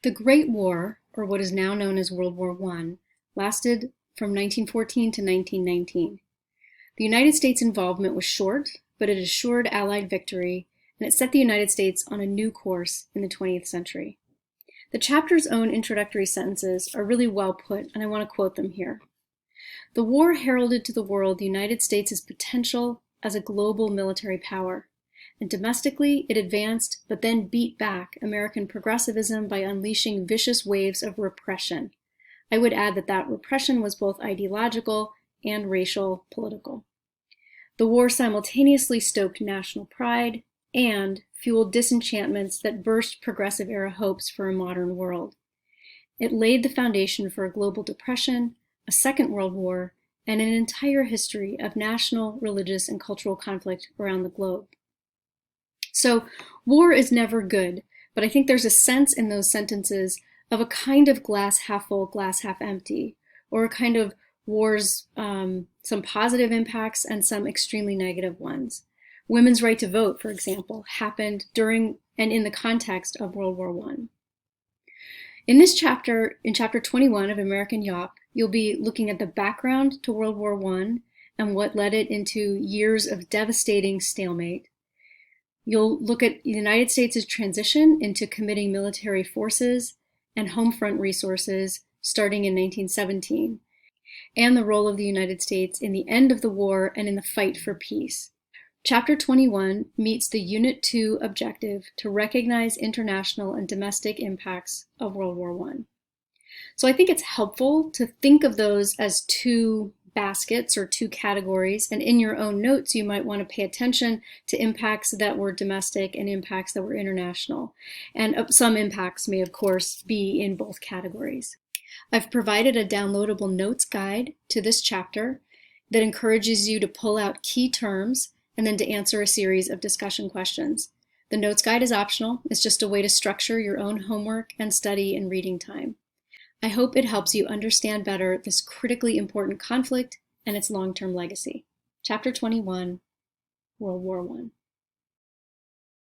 The Great War, or what is now known as World War I, lasted from 1914 to 1919. The United States' involvement was short, but it assured Allied victory, and it set the United States on a new course in the 20th century. The chapter's own introductory sentences are really well put, and I want to quote them here. The war heralded to the world the United States' potential as a global military power, and domestically it advanced but then beat back American progressivism by unleashing vicious waves of repression. I would add that repression was both ideological and racial political. The war simultaneously stoked national pride and fueled disenchantments that burst progressive era hopes for a modern world. It laid the foundation for a global depression, a Second World War, and an entire history of national, religious, and cultural conflict around the globe. So, war is never good, but I think there's a sense in those sentences of a kind of glass half full, glass half empty, or a kind of war's some positive impacts and some extremely negative ones. Women's right to vote, for example, happened during and in the context of World War I. In this chapter, in chapter 21 of American Yawp, you'll be looking at the background to World War I and what led it into years of devastating stalemate. You'll look at the United States' transition into committing military forces and home front resources starting in 1917, and the role of the United States in the end of the war and in the fight for peace. Chapter 21 meets the Unit 2 objective to recognize international and domestic impacts of World War I. So I think it's helpful to think of those as two baskets or two categories, and in your own notes you might want to pay attention to impacts that were domestic and impacts that were international. And some impacts may of course be in both categories. I've provided a downloadable notes guide to this chapter that encourages you to pull out key terms and then to answer a series of discussion questions. The notes guide is optional. It's just a way to structure your own homework and study and reading time. I hope it helps you understand better this critically important conflict and its long-term legacy. Chapter 21, World War I.